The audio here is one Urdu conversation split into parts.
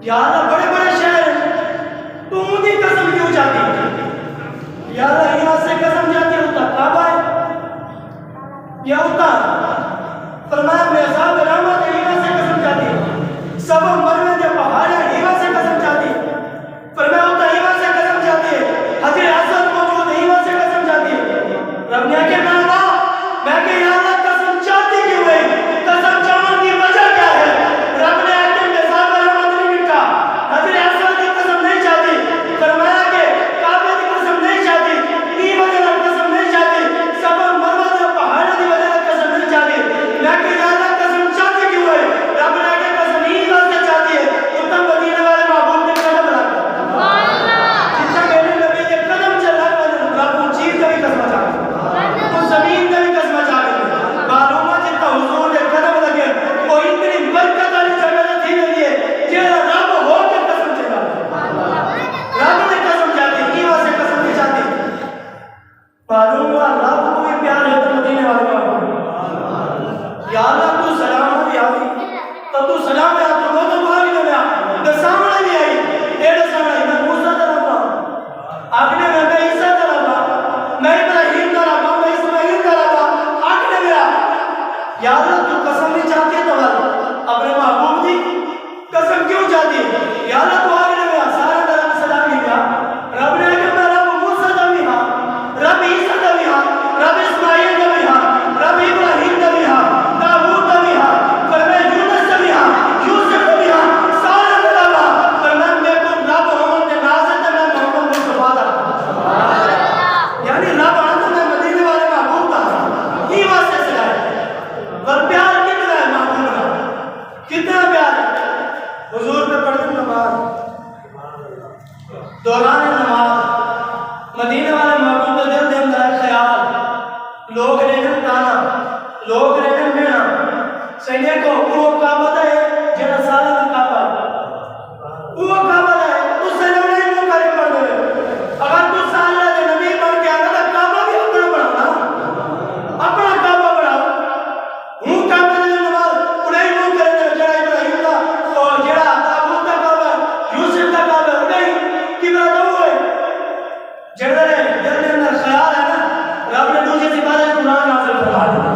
یا اللہ بڑے بڑے شہر تو ان کی قسم کیوں جاتی؟ یا اللہ یہاں سے قسم جاتی ہوتا کعبہ ہے یا ہوتا فرمایا میزاب رحمت یہاں سے قسم جاتی ہے سب مروے کے پہاڑ یہاں سے قسم جاتی ہے فرمایا ہوتا یہاں سے قسم جاتی ہے حجر اسود موجود ہے یہاں سے قسم جاتی ہے رب نے کہ میں کہ یا اللہ قسم جاتی کیوں ہے قسم جان کی وجہ کیا ہے رب نے کہ میزاب رحمت نہیں کہا حجر اسود کی قسم نہیں جاتی فرمایا کہ کعبے کی قسم نہیں جاتی ای وجہ قسم نہیں جاتی سب مروے کے پہاڑ کی وجہ قسم نہیں جاتی میں کہ یا اللہ قسم جاتی کیوں ہے رب نے کہ قسم ہی واسطے جاتی ہے اتم مدینے والے محبوب نے قدم رکھا سبحان اللہ جتنا میرے نبی کے قدم چلا رب وہ چیز کا بھی قسم چاہتا وہ زمین کا بھی قسم چاہتا معلوم ہے جتنا حضور نے قدم لگے وہ اتنی برکت والی جگہ تھی نہیں ہے جہاں رب ہو کے قسم چلا رب نے قسم چاہتی کی واسطے قسم نہیں چاہتی معلوم ہوا رب کو بھی پیار ہے تو مدینے والے محبوب یا اللہ تو سلام بھی آئی تو سلام ہے تو وہ تو باہر ہی لیا دسامنا بھی آئی اے دسامنا میں موسیٰ دلاتا آگنے میں عیسیٰ دلاتا میں ابراہیم دلاتا میں اسماعیل دلاتا آگنے میرا یا اللہ تو قسم نہیں چاہتی ہے تو اپنے محبوب دی قسم کیوں چاہتی ہے یا اللہ تو آگنے میرا سارا درم سلام ہی گیا رب نے کہا میں رب موسیٰ دا بھی ہاں رب عیسیٰ دا بھی ہاں رب اسماعیل دا بھی ہاں رب ابراہیم دا بھی ہاں داؤد دا بھی ہاں فرمائے یونس دا بھی ہاں یوسف دا بھی ہاں سارا دا ہاں فرمائے میں کو رب ہوں تے نازل تے میں محمد مصطفیٰ دا یعنی رب آنا میں مدینے والے محبوب دا ہی واسطے سے آئے اور پیار کتنا ہے محبوب کا کتنا پیار ہے حضور پہ پڑھتے نماز دوران نماز مدینے والے محبوب کا دل دے اندر خیال لوگ رہن تانا لوگ رہن مینا سینے کو وہ کعبہ ہے جنہ سالہ کا کعبہ وہ کعبہ ہے اس سے لوگ نہیں وہ کرے پڑھ دے اگر تو سالہ دے نبی بن کے آگا تو کعبہ بھی اپنا بڑھانا اپنا کعبہ بڑھاؤ ہوں کعبہ دے نماز انہیں وہ کرے دے جڑا ابراہیم دا اور جڑا داؤد دا کعبہ یوسف دا کعبہ انہیں کی بڑا دو ہے جڑا دے دل دے اندر خیال ہے نا رب نے دوسرے سپارے قرآن نازل فرما دیا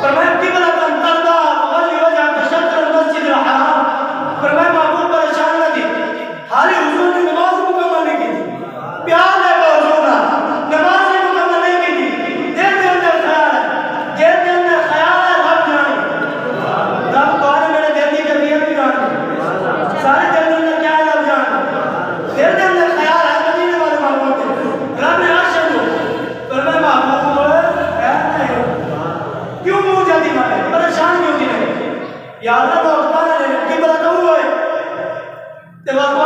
فرمائے قبلۃ ترضا فولی وجہک شطر المسجد الحرام فرمائے محبوب پریشان نہ تھی حالی حضور نے نماز مکمل نہیں کی تھی پیار ہے کہ حضور نماز مکمل نہیں کی تھی دل کے اندر خیال ہے دل کے اندر خیال ہے رب جانے رب تو آنے میرے دل کی کبیت بھی جانے سارے دل کے اندر کیا ہے رب جانے دل کے اندر خیال ہے مدینے والے محبوب کے رب نے عاشق ہو فرمائے محبوب کیوں منہ جاتی مانے پریشان کیوں کی نہیں یا اللہ تو اختار ہے قبلہ تو ہوئے تے وقت